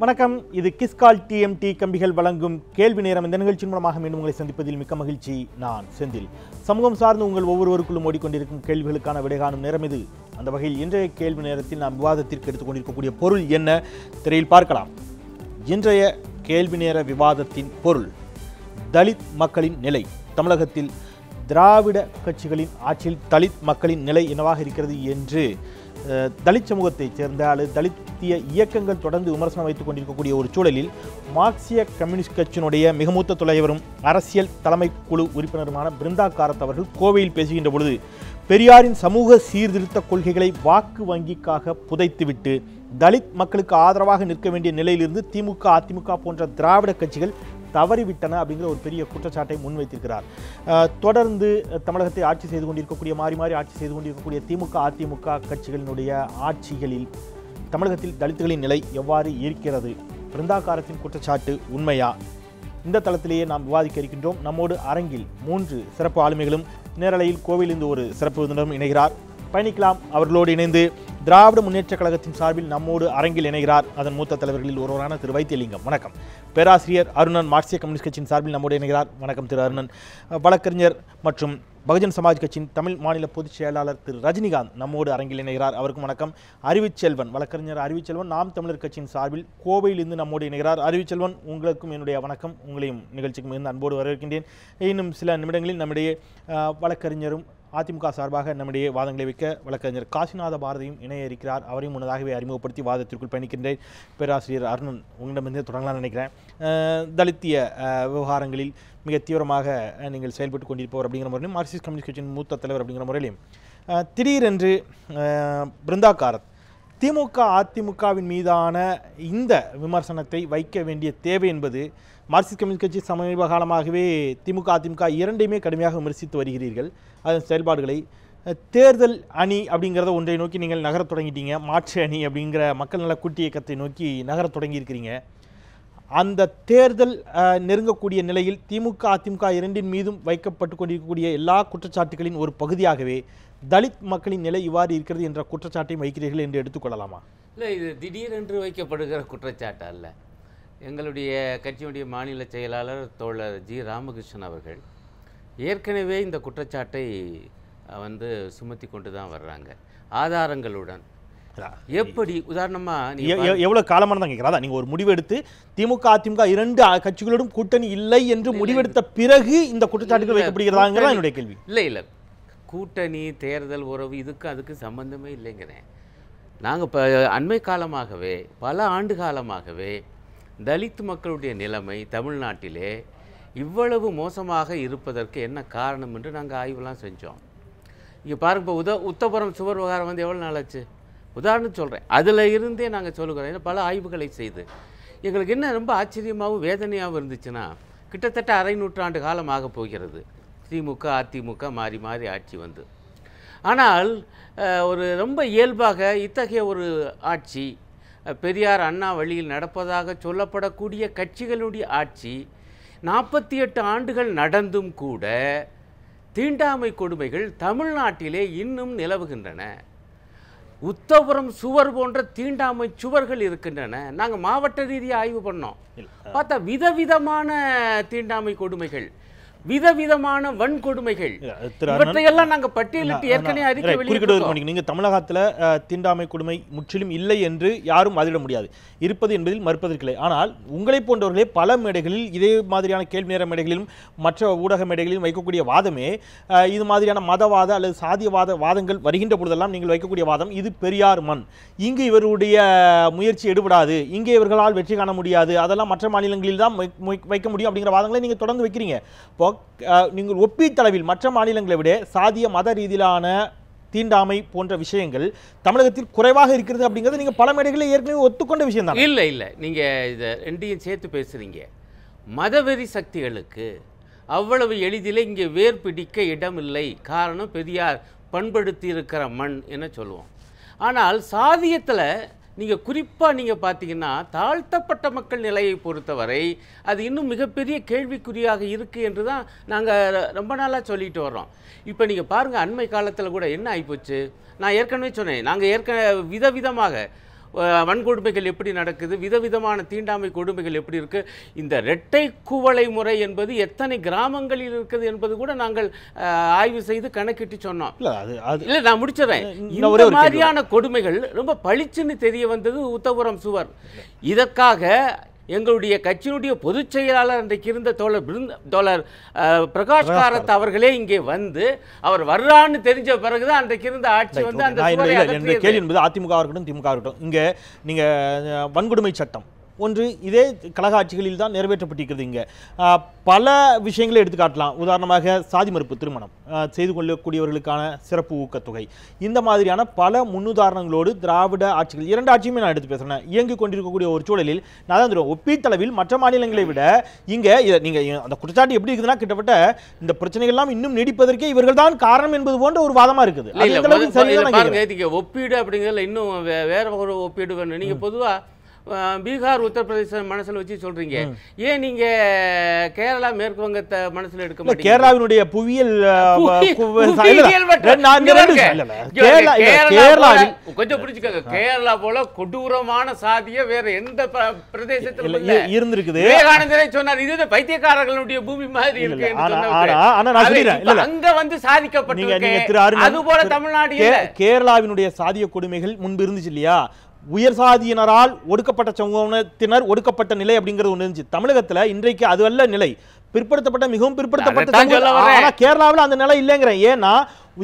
வணக்கம். இது கிஸ்கால் டிஎம்டி கம்பிகள் வழங்கும் கேள்வி நேரம். இந்த நிகழ்ச்சியின் மூலமாக மீண்டும் உங்களை சந்திப்பதில் மிக்க மகிழ்ச்சி. நான் செந்தில். சமூகம் சார்ந்து உங்கள் ஒவ்வொருவருக்குள்ளும் ஓடிக்கொண்டிருக்கும் கேள்விகளுக்கான விடை காணும் நேரம் இது. அந்த வகையில் இன்றைய கேள்வி நேரத்தில் நாம் விவாதத்திற்கு எடுத்துக்கொண்டிருக்கக்கூடிய பொருள் என்ன திரையில் பார்க்கலாம். இன்றைய கேள்வி நேர விவாதத்தின் பொருள் தலித் மக்களின் நிலை. தமிழகத்தில் திராவிட கட்சிகளின் ஆட்சியில் தலித் மக்களின் நிலை என்னவாக இருக்கிறது என்று தலித் சமூகத்தைச் சேர்ந்த அல்லது தலித்திய இயக்கங்கள் தொடர்ந்து விமர்சனம் வைத்துக் கொண்டிருக்கக்கூடிய ஒரு சூழலில் மார்க்சிய கம்யூனிஸ்ட் கட்சியினுடைய மிக மூத்த தலைவரும் அரசியல் தலைமை குழு உறுப்பினருமான பிருந்தா காரத் அவர்கள் கோவையில் பேசுகின்ற பொழுது பெரியாரின் சமூக சீர்திருத்த கொள்கைகளை வாக்கு வங்கிக்காக புதைத்துவிட்டு தலித் மக்களுக்கு ஆதரவாக நிற்க வேண்டிய நிலையிலிருந்து திமுக, அதிமுக போன்ற திராவிட கட்சிகள் தவறிவிட்டன அப்படிங்கிற ஒரு பெரிய குற்றச்சாட்டை முன்வைத்திருக்கிறார். தொடர்ந்து தமிழகத்தை ஆட்சி செய்து கொண்டிருக்கக்கூடிய மாறி ஆட்சி செய்து கொண்டிருக்கக்கூடிய திமுக, அதிமுக கட்சிகளினுடைய ஆட்சிகளில் தமிழகத்தில் தலித்துகளின் நிலை எவ்வாறு இருக்கிறது? பிருந்தா காரத்தின் குற்றச்சாட்டு உண்மையா? இந்த தளத்திலேயே நாம் விவாதிக்க இருக்கின்றோம். நம்மோடு அரங்கில் 3 சிறப்பு ஆளுமைகளும் நேரலையில் கோவையிலிருந்து ஒரு சிறப்பு விருந்தினரும் இணைகிறார். பயணிக்கலாம். அவர்களோடு இணைந்து திராவிட முன்னேற்ற கழகத்தின் சார்பில் நம்மோடு அரங்கில் இணைகிறார் அதன் மூத்த தலைவர்களில் ஒருவரான திரு வைத்தியலிங்கம். வணக்கம். பேராசிரியர் அருணன் மார்க்சிய கம்யூனிஸ்ட் கட்சியின் சார்பில் நம்மோடு இணைகிறார். வணக்கம் திரு அருணன். வழக்கறிஞர் மற்றும் பகுஜன் சமாஜ் கட்சியின் தமிழ் மாநில பொதுச் செயலாளர் திரு ரஜினிகாந்த் நம்மோடு அரங்கில் இணைகிறார். அவருக்கும் வணக்கம். அறிவுச்செல்வன், வழக்கறிஞர் அறிவுச்செல்வன் நாம் தமிழர் கட்சியின் சார்பில் கோவையிலிருந்து நம்மோடு இணைகிறார். அறிவுச்செல்வன், உங்களுக்கும் என்னுடைய வணக்கம். உங்களையும் நிகழ்ச்சிக்கு மிகுந்த அன்போடு வரவேற்கின்றேன். இன்னும் சில நிமிடங்களில் நம்முடைய வழக்கறிஞரும் அதிமுக சார்பாக நம்முடைய வாதங்களை வைக்க வழக்கறிஞர் காசிநாத பாரதியும் இணைய இருக்கிறார். அவரையும் முன்னதாகவே அறிமுகப்படுத்தி வாதத்திற்குள் பயணிக்கின்றேன். பேராசிரியர் அருணன், உங்களிடமிருந்து தொடங்கலாம்னு நினைக்கிறேன். தலித்திய விவகாரங்களில் மிக தீவிரமாக நீங்கள் செயல்பட்டு கொண்டிருப்பவர் அப்படிங்கிற முறையிலும் மார்க்சிஸ்ட் கம்யூனிஸ்ட் கட்சியின் மூத்த தலைவர் அப்படிங்கிற முறையிலும் திடீரென்று பிருந்தா காரத் திமுக, அதிமுகவின் மீதான இந்த விமர்சனத்தை வைக்க வேண்டிய தேவை என்பது மார்க்சிஸ்ட் கம்யூனிஸ்ட் கட்சி சமீப காலமாகவே திமுக, அதிமுக இரண்டையுமே கடுமையாக விமர்சித்து வருகிறீர்கள். அதன் செயல்பாடுகளை தேர்தல் அணி அப்படிங்கிறத ஒன்றை நோக்கி நீங்கள் நகரத் தொடங்கிட்டீங்க. மாற்று அணி அப்படிங்கிற மக்கள் நல கூட்டு இயக்கத்தை நோக்கி நகரத் தொடங்கியிருக்கிறீங்க. அந்த தேர்தல் நெருங்கக்கூடிய நிலையில் திமுக, அதிமுக இரண்டின் மீதும் வைக்கப்பட்டு கொண்டிருக்கக்கூடிய எல்லா குற்றச்சாட்டுகளின் ஒரு பகுதியாகவே தலித் மக்களின் நிலை இவ்வாறு இருக்கிறது என்ற குற்றச்சாட்டையும் வைக்கிறீர்கள் என்று எடுத்துக்கொள்ளலாமா? இல்லை, இது திடீரென்று வைக்கப்படுகிற குற்றச்சாட்டு அல்ல. எங்களுடைய கட்சியுடைய மாநில செயலாளர் தோழர் ஜி ராமகிருஷ்ணன் அவர்கள் ஏற்கனவே இந்த குற்றச்சாட்டை சுமத்தி கொண்டு தான் வர்றாங்க ஆதாரங்களுடன். எப்படி உதாரணமாக எவ்வளோ காலமான தான் கேட்குறா? நீங்கள் ஒரு முடிவு எடுத்து திமுக, அதிமுக இரண்டு கட்சிகளோடும் கூட்டணி இல்லை என்று முடிவெடுத்த பிறகு இந்த குற்றச்சாட்டுகள் வைக்கப்படுகிறதாங்கிறதா என்னுடைய கேள்வி. இல்லை, கூட்டணி, தேர்தல் உறவு அதுக்கு சம்பந்தமே இல்லைங்கிறேன். நாங்கள் இப்போ அண்மை காலமாகவே பல ஆண்டு காலமாகவே தலித் மக்களுடைய நிலைமை தமிழ்நாட்டிலே இவ்வளவு மோசமாக இருப்பதற்கு என்ன காரணம் என்று நாங்கள் ஆய்வுலாம் செஞ்சோம். இங்கே பாருங்க, இப்போ உத்தபுரம் சுவர் விவகாரம் எவ்வளோ நாளாச்சு? உதாரணம் சொல்கிறேன். அதில் இருந்தே நாங்கள் சொல்லுகிறோம். ஏன்னா பல ஆய்வுகளை செய்து எங்களுக்கு என்ன ரொம்ப ஆச்சரியமாகவும் வேதனையாகவும் இருந்துச்சுன்னா, கிட்டத்தட்ட அரை நூற்றாண்டு காலம் ஆக போகிறது திமுக, அதிமுக மாறி மாறி ஆட்சி வந்து. ஆனால் ஒரு ரொம்ப இயல்பாக இத்தகைய ஒரு ஆட்சி, பெரியார் அண்ணா வழியில் நடப்பதாக சொல்லப்படக்கூடிய கட்சிகளுடைய ஆட்சி 48 ஆண்டுகள் நடந்தும் கூட தீண்டாமை கொடுமைகள் தமிழ்நாட்டிலே இன்னும் நிலவுகின்றன. உத்தபுரம் சுவர் போன்ற தீண்டாமை சுவர்கள் இருக்கின்றன. நாங்கள் மாவட்ட ரீதியாக ஆய்வு பண்ணோம். பார்த்தா விதவிதமான தீண்டாமை கொடுமைகள், விதவிதமான வன்கொடுமைகள், இவற்றையெல்லாம் நாங்கள் பட்டியலிட்டு ஏற்கனவே அறிக்கை வெளியிட்டோம். நீங்க தமிழகத்தில் தீண்டாமை கொடுமை முற்றிலும் இல்லை என்று யாரும் வாதிட முடியாது, இருப்பது என்பதில் மறுப்பதற்கில்லை. ஆனால் உங்களை போன்றவர்களே பல மேடைகளில் இதே மாதிரியான கேள்வி நேர மேடைகளிலும் மற்ற ஊடக மேடைகளிலும் வைக்கக்கூடிய வாதமே இது மாதிரியான மதவாத அல்லது சாதியவாத வாதங்கள் வருகின்ற பொழுதெல்லாம் நீங்கள் வைக்கக்கூடிய வாதம் இது பெரியார் மண், இங்கு இவருடைய முயற்சி எடுபடாது, இங்கே இவர்களால் வெற்றி காண முடியாது, அதெல்லாம் மற்ற மாநிலங்களில் தான் வைக்க முடியும் அப்படிங்கிற வாதங்களை நீங்கள் தொடர்ந்து வைக்கிறீங்க. நீங்கள் ஒப்பீட்டளவில் மற்ற மாநிலங்களை விட சாதிய மத ரீதியிலான தீண்டாமை போன்ற விஷயங்கள் தமிழகத்தில் குறைவாக இருக்கிறது அப்படிங்கிறது நீங்க பல மேடைகளில் ஏற்கனவே ஒத்துக்கொண்ட விஷயம் தான். இல்லை, நீங்க இதை ரெண்டையும் சேர்த்து பேசுறீங்க. மதவெறி சக்திகளுக்கு அவ்வளவு எளிதில் இங்கே வேர் பிடிக்க இடமில்லை. காரணம், பெரியார் பண்படுத்தி இருக்கிற மண் என சொல்லுவோம். ஆனால் சாதியத்தில் நீங்கள் குறிப்பாக நீங்கள் பார்த்தீங்கன்னா தாழ்த்தப்பட்ட மக்கள் நிலையை பொறுத்தவரை அது இன்னும் மிகப்பெரிய கேள்விக்குறியாக இருக்குது என்று தான் நாங்கள் ரொம்ப நாளாக சொல்லிட்டு வர்றோம். இப்போ நீங்கள் பாருங்கள், அண்மை காலத்தில் கூட என்ன ஆகிப்போச்சு, நான் ஏற்கனவே சொன்னேன், நாங்கள் விதவிதமாக வன்கொடுமைகள் எப்படி நடக்குது, விதவிதமான தீண்டாமை கொடுமைகள் எப்படி இருக்கு, இந்த இரட்டை குவளை முறை என்பது எத்தனை கிராமங்களில் இருக்குது என்பது கூட நாங்கள் ஆய்வு செய்து கணக்கிட்டு சொன்னோம். இல்ல நான் முடிச்சிடறேன். இந்த மாதிரியான கொடுமைகள் ரொம்ப பளிச்சுன்னு தெரிய வந்தது உத்தபுரம் சுவர். இதற்காக எங்களுடைய கட்சியினுடைய பொதுச் செயலாளர் அன்றைக்கு இருந்த தோழர் பிரகாஷ் காரத் அவர்களே இங்கே வந்து அவர் வர்றான்னு தெரிஞ்ச பிறகுதான் அன்றைக்கு இருந்த ஆட்சி வந்து அந்த கேள்வி என்பது அதிமுக இருக்கட்டும் திமுக இருக்கட்டும், இங்க நீங்க வன்கொடுமை சட்டம் ஒன்று இதே கழக ஆட்சிகளில் தான் நிறைவேற்றப்பட்டிருக்கிறது. இங்கே பல விஷயங்களை எடுத்துக்காட்டலாம். உதாரணமாக சாதி மறுப்பு திருமணம் செய்து கொள்ளக்கூடியவர்களுக்கான சிறப்பு ஊக்கத்தொகை, இந்த மாதிரியான பல முன்னுதாரணங்களோடு திராவிட ஆட்சிகள், இரண்டு ஆட்சியுமே நான் எடுத்து பேசுகிறேன், இயங்கிக் கொண்டிருக்கக்கூடிய ஒரு சூழலில் நான் தான் சொல்லுவேன், ஒப்பீட்டளவில் மற்ற மாநிலங்களை விட இங்கே நீங்கள் அந்த குற்றச்சாட்டு எப்படி இருக்குதுன்னா, கிட்டத்தட்ட இந்த பிரச்சனைகள்லாம் இன்னும் நீடிப்பதற்கே இவர்கள் தான் காரணம் என்பது போன்ற ஒரு வாதமா இருக்குது. ஒப்பீடு அப்படிங்கிறதுல இன்னும் வேற ஒரு ஒப்பீடு வேணும். நீங்க பொதுவா பீகார் உத்தரப்பிரதேச மனசுல வச்சு சொல்றீங்க, ஏன் நீங்க கேரளா மேற்கு வங்கத்தை மனசுல எடுக்க மாட்டீங்க? கேரளாவினுடைய புவியியல் கொஞ்சம் புரிஞ்சுக்கோங்க, கேரளா போல கொடூரமான சாதிய வேற எந்த பிரதேசத்துல இருந்திருக்குது. விவேகானந்தரே சொன்னார், இது பைத்தியக்காரர்களுடைய பூமி மாதிரி இருக்கு. அங்க வந்து சாதிக்கப்பட்டிருக்கு. அது போல தமிழ்நாடு கேரளாவினுடைய சாதிய கொடுமைகள் முன்பு இருந்துச்சு இல்லையா? உயர் சாதியினரால் ஒடுக்கப்பட்ட சமூகத்தினர் ஒடுக்கப்பட்ட நிலை அப்படிங்கிறது ஒன்று இருந்துச்சு. தமிழகத்துல இன்றைக்கு அது அல்ல நிலை, பிற்படுத்தப்பட்ட மிகவும் பிற்படுத்தப்பட்ட கேரளாவில் அந்த நிலை இல்லைங்கிறேன். ஏன்னா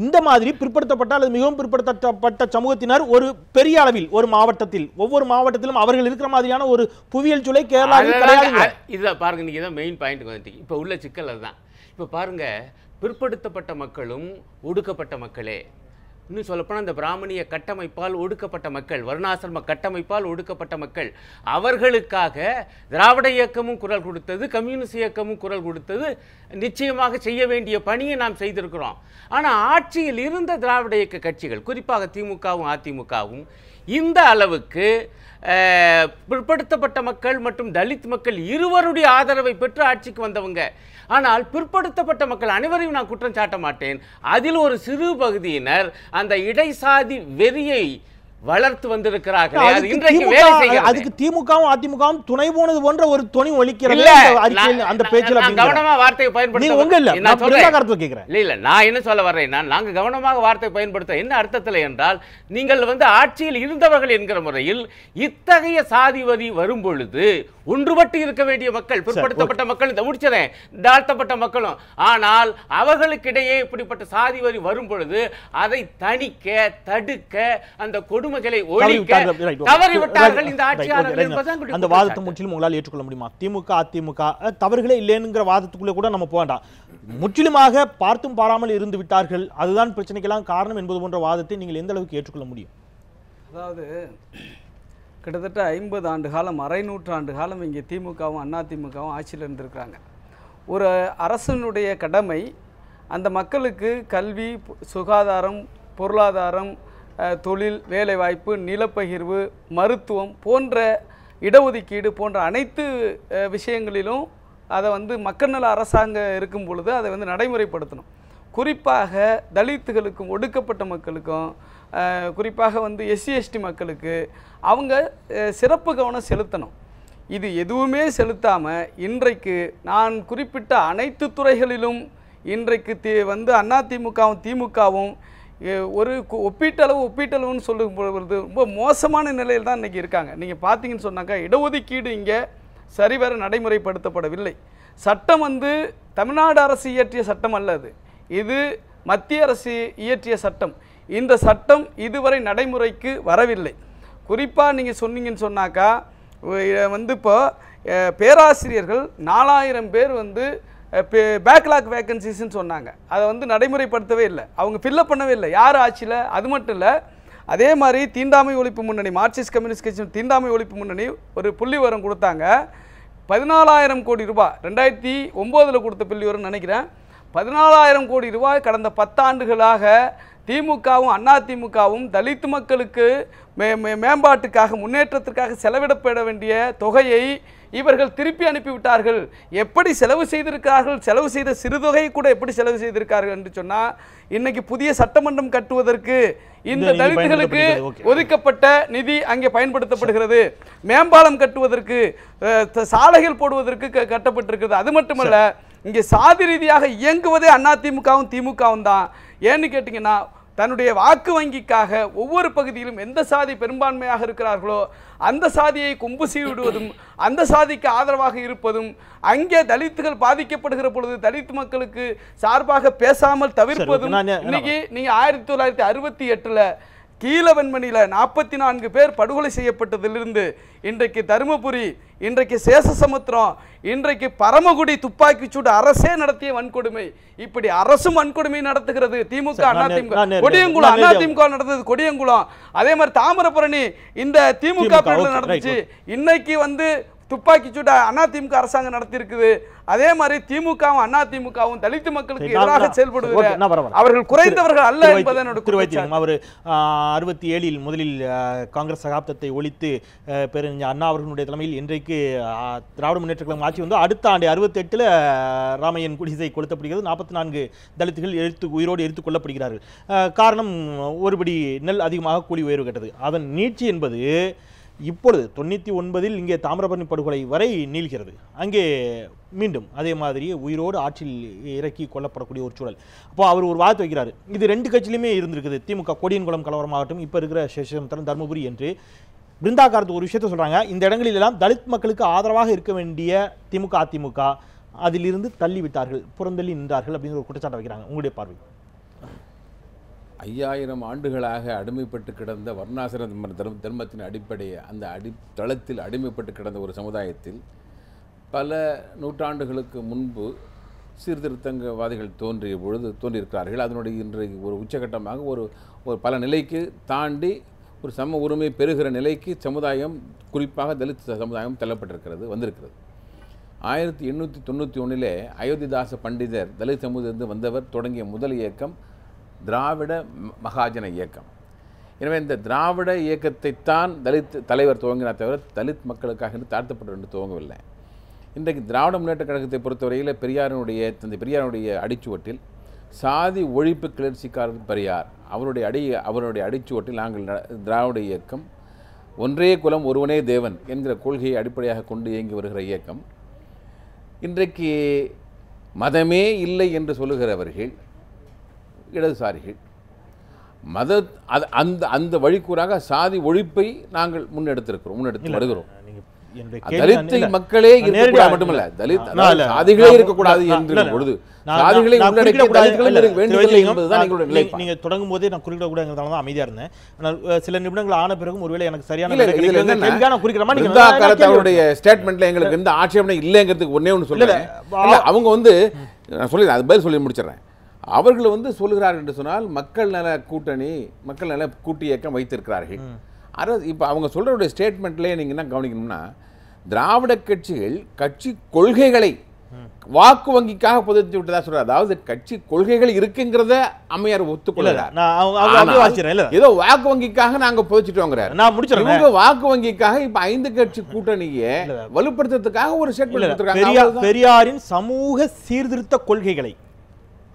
இந்த மாதிரி பிற்படுத்தப்பட்ட அல்லது மிகவும் பிற்படுத்தப்பட்ட சமூகத்தினர் ஒரு பெரிய அளவில் ஒரு மாவட்டத்தில் ஒவ்வொரு மாவட்டத்திலும் அவர்கள் இருக்கிற மாதிரியான ஒரு புவியியல் சூழலை கேரளாவில் கிடையாது. இதை பாருங்க, நீங்க தான் மெயின் பாயிண்ட் வந்துட்டீங்க. இப்போ உள்ள சிக்கல் அதுதான். இப்போ பாருங்க, பிற்படுத்தப்பட்ட மக்களும் ஒடுக்கப்பட்ட மக்களே, இன்னும் சொல்லப்போனால் இந்த பிராமணிய கட்டமைப்பால் ஒடுக்கப்பட்ட மக்கள், வர்ணாசிரம கட்டமைப்பால் ஒடுக்கப்பட்ட மக்கள், அவர்களுக்காக திராவிட இயக்கமும் குரல் கொடுத்தது, கம்யூனிஸ்ட் இயக்கமும் குரல் கொடுத்தது. நிச்சயமாக செய்ய வேண்டிய பணியை நாம் செய்திருக்கிறோம். ஆனால் ஆட்சியில் இருந்த திராவிட இயக்க கட்சிகள், குறிப்பாக திமுகவும் அதிமுகவும் இந்த அளவுக்கு பிற்படுத்தப்பட்ட மக்கள் மற்றும் தலித் மக்கள் இருவருடைய ஆதரவை பெற்று ஆட்சிக்கு வந்தவங்க. ஆனால் பிற்படுத்தப்பட்ட மக்கள் அனைவரையும் நான் குற்றம் சாட்ட மாட்டேன். அதில் ஒரு சிறு பகுதியினர் அந்த இடைசாதி வெறியை வளர்த்து வந்திருக்கிறார்கள். அதுக்கு திமுகவும் அதிமுகவும் துணை போனது போன்ற ஒரு துணை ஒலிக்கிறது. அந்த பேச்சில் கவனமா வார்த்தையை பயன்படுத்த நான் என்ன சொல்ல வர்றேன், நாங்க கவனமாக வார்த்தை பயன்படுத்த என்ன அர்த்தத்தில் என்றால், நீங்கள் வந்து ஆட்சியில் இருந்தவர்கள் என்கிற முறையில் இத்தகைய சாதி வரி வரும் பொழுது ஒன்றுபட்டு இருக்க வேண்டிய மக்கள், பிற்படுத்தப்பட்ட மக்கள், முடிச்சறேன் தாழ்த்தப்பட்ட மக்களும், ஆனால் அவர்களுக்கிடையே இப்படிப்பட்ட சாதி வரி வரும் பொழுது அதை தணிக்க தடுக்க அந்த கொடுமைகளை ஒழிக்க தவறிவிட்டார்கள் இந்த ஆட்சியாளர்கள் என்பது. அந்த வாதத்தை முற்றிலும் உங்களால் ஏற்றுக்கொள்ள முடியுமா? திமுக அதிமுக தவறுகளே இல்லைங்கிற வாதத்துக்குள்ளே கூட நம்ம போக வேண்டாம், முற்றிலுமாக பார்த்தும் பாராமல் இருந்து விட்டார்கள், அதுதான் பிரச்சனைக்கெல்லாம் காரணம் என்பது போன்ற வாதத்தை நீங்கள் எந்த அளவுக்கு ஏற்றுக்கொள்ள முடியும்? அதாவது கிட்டத்தட்ட 50 ஆண்டு காலம், அரை நூற்றாண்டு காலம் இங்கே திமுகவும் அதிமுகவும் ஆட்சியில் இருந்திருக்கிறாங்க. ஒரு அரசனுடைய கடமை அந்த மக்களுக்கு கல்வி, சுகாதாரம், பொருளாதாரம், தொழில், வேலைவாய்ப்பு, நிலப்பகிர்வு, மருத்துவம் போன்ற இடஒதுக்கீடு போன்ற அனைத்து விஷயங்களிலும் அதை வந்து மக்கள் நல அரசாங்கம் இருக்கும் பொழுது அதை வந்து நடைமுறைப்படுத்தணும். குறிப்பாக தலித்துகளுக்கும் ஒடுக்கப்பட்ட மக்களுக்கும், குறிப்பாக வந்து எஸ்சி எஸ்டி மக்களுக்கு அவங்க சிறப்பு கவனம் செலுத்தணும். இது எதுவுமே செலுத்தாமல் இன்றைக்கு நான் குறிப்பிட்ட அனைத்து துறைகளிலும் இன்றைக்கு வந்து அதிமுகவும் திமுகவும் ஒரு ஒப்பீட்டளவுன்னு சொல்லும் பொழுது ரொம்ப மோசமான நிலையில் தான் இன்றைக்கி இருக்காங்க. நீங்கள் பார்த்தீங்கன்னு சொன்னாக்கா, இடஒதுக்கீடு இங்கே சரிவர நடைமுறைப்படுத்தப்படவில்லை. சட்டம் வந்து தமிழ்நாடு அரசு இயற்றிய சட்டம் அல்ல, இது மத்திய அரசு இயற்றிய சட்டம். இந்த சட்டம் இதுவரை நடைமுறைக்கு வரவில்லை. குறிப்பாக நீங்கள் சொன்னீங்கன்னு சொன்னாக்கா, வந்து இப்போ பேராசிரியர்கள் 4000 பேர் வந்து பேக்லாக் வேக்கன்சிஸ்ன்னு சொன்னாங்க. அதை வந்து நடைமுறைப்படுத்தவே இல்லை, அவங்க ஃபில்லப் பண்ணவே இல்லை யார் ஆட்சியில். அது மட்டும் இல்லை, அதே மாதிரி தீண்டாமை ஒழிப்பு முன்னணி, மார்க்சிஸ்ட் கம்யூனிஸ்ட் கட்சி தீண்டாமை ஒழிப்பு முன்னணி ஒரு புள்ளி விவரம் கொடுத்தாங்க. 14,000 கோடி ரூபாய் 2009 கொடுத்த புள்ளி விவரம் நினைக்கிறேன். 14,000 கோடி ரூபாய் கடந்த 10 ஆண்டுகளாக திமுகவும் அதிமுகவும் தலித் மக்களுக்கு மேம்பாட்டுக்காக முன்னேற்றத்திற்காக செலவிடப்பட வேண்டிய தொகையை இவர்கள் திருப்பி அனுப்பிவிட்டார்கள். எப்படி செலவு செய்திருக்கிறார்கள், செலவு செய்த சிறுதொகையை கூட எப்படி செலவு செய்திருக்கார்கள் என்று சொன்னால், இன்னைக்கு புதிய சட்டமன்றம் கட்டுவதற்கு இந்த தலித்துகளுக்கு ஒதுக்கப்பட்ட நிதி அங்கே பயன்படுத்தப்படுகிறது. மேம்பாலம் கட்டுவதற்கு, சாலைகள் போடுவதற்கு கட்டப்பட்டிருக்கிறது. அது மட்டுமல்ல, இங்கே சாதி ரீதியாக இயங்குவதே அதிமுகவும் திமுகவும் தான். ஏன்னு கேட்டிங்கன்னா, தன்னுடைய வாக்கு வங்கிக்காக ஒவ்வொரு பகுதியிலும் எந்த சாதி பெரும்பான்மையாக இருக்கிறார்களோ அந்த சாதியை கொம்பு சீவிடுவதும், அந்த சாதிக்கு ஆதரவாக இருப்பதும், அங்கே தலித்துகள் பாதிக்கப்படுகிற பொழுது தலித் மக்களுக்கு சார்பாக பேசாமல் தவிர்ப்பதும். இன்னைக்கு நீங்க 1968 கீழவெண்மணியில் 44 பேர் படுகொலை செய்யப்பட்டதிலிருந்து இன்றைக்கு தருமபுரி, இன்றைக்கு சேஷசமுத்திரம், இன்றைக்கு பரமக்குடி துப்பாக்கிச்சூடு அரசே நடத்திய வன்கொடுமை. இப்படி அரசும் வன்கொடுமை நடத்துகிறது. திமுக அதிமுக, கொடியங்குளம் அதிமுக நடந்தது கொடியங்குளம். அதே மாதிரி தாமிரபரணி இந்த திமுக நடந்துச்சு. இன்னைக்கு வந்து துப்பாக்கிச்சூடு அதிமுக அரசாங்கம் நடத்தி இருக்குது. அதே மாதிரி திமுகவும் அதிமுகவும் தலித்து மக்களுக்கு எதிராக செயல்படுவது அவர்கள் குறைந்தவர்கள் அல்ல என்பதை அவர் 67 முதலில் காங்கிரஸ் சகாப்தத்தை ஒழித்து பெருஞர் அண்ணா அவர்களுடைய தலைமையில் இன்றைக்கு திராவிட முன்னேற்ற கழகம் ஆட்சி வந்து அடுத்த ஆண்டு 68 ராமையன் குடிசை கொளுத்தப்படுகிறது. 44 தலித்துகள் உயிரோடு எரித்துக் கொள்ளப்படுகிறார்கள். காரணம், ஒருபடி நெல் அதிகமாக கூலி உயர்வு கேட்டது. அதன் நீட்சி என்பது இப்பொழுது 99 இங்கே தாமிரபரணி படுகொலை வரை நீள்கிறது. அங்கே மீண்டும் அதே மாதிரி உயிரோடு ஆற்றில் இறக்கி கொல்லப்படக்கூடிய ஒரு சூழல். அப்போ அவர் ஒரு வார்த்தை வைக்கிறார், இது ரெண்டு கட்சியிலுமே இருந்திருக்குது. திமுக கொடியன்குளம் கலவரமாகட்டும், இப்போ இருக்கிற சேஷசமுத்திரம், தர்மபுரி என்று பிருந்தாகாரத்து ஒரு விஷயத்தை சொல்கிறாங்க. இந்த இடங்களிலெல்லாம் தலித் மக்களுக்கு ஆதரவாக இருக்க வேண்டிய திமுக அதிமுக அதிலிருந்து தள்ளிவிட்டார்கள், புறந்தள்ளி நின்றார்கள் அப்படிங்கிற ஒரு குற்றச்சாட்டை வைக்கிறாங்க. உங்களுடைய பார்வை? 5000 ஆண்டுகளாக அடிமைப்பட்டு கிடந்த வர்ணாசிரம தர்மத்தின் அடிப்படையை அந்த அடித்தளத்தில் அடிமைப்பட்டு கிடந்த ஒரு சமுதாயத்தில் பல நூற்றாண்டுகளுக்கு முன்பு சீர்திருத்தவாதிகள் தோன்றியிருக்கிறார்கள். அதனுடைய இன்றைக்கு ஒரு உச்சகட்டமாக ஒரு பல நிலைக்கு தாண்டி ஒரு சம உரிமை பெறுகிற நிலைக்கு சமுதாயம், குறிப்பாக தலித் சமுதாயம் தள்ளப்பட்டிருக்கிறது, வந்திருக்கிறது. 1891 அயோத்திதாச பண்டிதர் தலித் சமூகத்திலிருந்து வந்தவர் தொடங்கிய முதல் இயக்கம் திராவிட மகாஜன இயக்கம். எனவே இந்த திராவிட இயக்கத்தைத்தான் தலித் தலைவர் துவங்கினார் தவிர தலித் மக்களுக்காக தாழ்த்தப்பட்டு என்று துவங்கவில்லை. இன்றைக்கு திராவிட முன்னேற்ற கழகத்தை பொறுத்தவரையில் பெரியாருடைய அடிச்சுவட்டில் சாதி ஒழிப்பு கிளர்ச்சிக்காரர் பெரியார் அவருடைய அடிச்சுவட்டில் நாங்கள் திராவிட இயக்கம் ஒன்றே குலம் ஒருவனே தேவன் என்கிற கொள்கையை அடிப்படையாக கொண்டு இயங்கி வருகிற இயக்கம். இன்றைக்கு மதமே இல்லை என்று சொல்லுகிறவர்கள் இடதுசாரிகள். அந்த வழிக்கூறாக சாதி ஒழிப்பை நாங்கள் முன்னெடுத்து வருகிறோம். தலித் மக்களே இருக்கக்கூடாது மட்டுமல்ல, தலித் சாதிகளே இருக்கக்கூடாது என்று பொழுது சாதிகளை நீங்க தொடங்கும் போதே நான் குறிப்பிட கூடாதுங்கிறதால தான் அமைதியா இருந்தேன். ஆனால் சில நிமிடங்கள் ஆன பிறகும் ஒருவேளை எனக்கு சரியான அவருடைய ஸ்டேட்மெண்ட்ல எங்களுக்கு எந்த ஆட்சேபனை இல்லைங்கிறதுக்கு ஒன்னே ஒன்று சொல்லுறேன். அவங்க வந்து நான் சொல்லி அது பதில் சொல்லி முடிச்சிடறேன். அவர்கள் சொல்லுகிறார்கள் என்று சொன்னால் மக்கள் நல கூட்டு இயக்கம் வைத்திருக்கிறார்கள். இப்போ அவங்க சொல்கிறோடைய ஸ்டேட்மெண்ட்லேயே நீங்கள் என்ன கவனிக்கணும்னா, திராவிட கட்சிகள் கட்சி கொள்கைகளை வாக்கு வங்கிக்காக புதைத்து விட்டதா சொல்றாரு. அதாவது கட்சி கொள்கைகள் இருக்குங்கிறத அம்மையார் ஒத்துக்கொள்கிறார். ஏதோ வாக்கு வங்கிக்காக நாங்க புதைச்சிட்டோங்கிறார். நான் முடிச்சிருக்கேன். வாக்கு வங்கிக்காக இப்ப 5 கட்சி கூட்டணியை வலுப்படுத்துறதுக்காக ஒரு ஸ்டேட்மெண்ட் கொடுத்திருக்காங்க. பெரியாரின் சமூக சீர்திருத்த கொள்கைகளை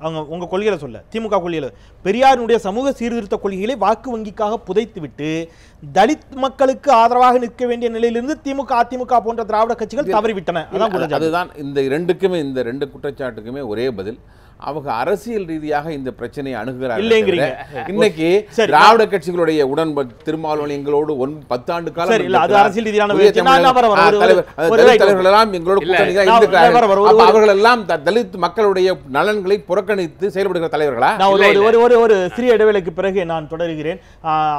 அவங்க உங்க கொள்கையில சொல்ல, திமுக கொள்கையில பெரியாருடைய சமூக சீர்திருத்த கொள்கைகளை வாக்கு வங்கிக்காக புதைத்துவிட்டு தலித் மக்களுக்கு ஆதரவாக நிற்க வேண்டிய நிலையிலிருந்து திமுக அதிமுக போன்ற திராவிட கட்சிகள் தவறிவிட்டன. அதுதான் இந்த ரெண்டு குற்றச்சாட்டுக்குமே ஒரே பதில். அவங்க அரசியல் ரீதியாக இந்த பிரச்சனையை அணுகுகிறார்கள். இன்னைக்கு திராவிட கட்சிகளுடைய உடன்பாடு திருமாவளவன் எங்களோடு 10 ஆண்டு காலம் அவர்கள் எல்லாம் தலித் மக்களுடைய நலன்களை புறக்கணித்து செயல்படுகிற தலைவர்களா? ஒரு சிறிய இடைவேளைக்கு பிறகு நான் தொடர்கிறேன்.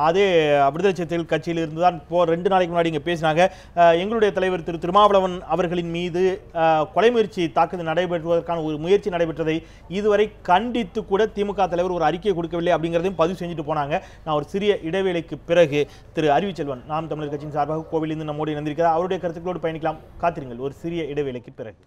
அதே விடுதலை சிறுத்தைகள் கட்சியில் இருந்துதான் 2 நாளைக்கு முன்னாடி இங்க பேசினாங்க. எங்களுடைய தலைவர் திரு திருமாவளவன் அவர்களின் மீது கொலை முயற்சி தாக்குதல் நடைபெறுவதற்கான ஒரு முயற்சி நடைபெற்றதை இதுவரை கண்டித்து கூட திமுக தலைவர் ஒரு அறிக்கை கொடுக்கவில்லை அப்படிங்கிறதையும் பதிவு செஞ்சுட்டு போனாங்க. நான் ஒரு சிறிய இடைவேளைக்கு பிறகு திரு அறிவுச்செல்வன் நாம் தமிழர் கட்சியின் சார்பாக கோவிலிருந்து நம்மோடு இணைந்திருக்கிறார். அவருடைய கருத்துக்களோடு பயணிக்கலாம். காத்திருங்கள், ஒரு சிறிய இடைவேளைக்கு பிறகு.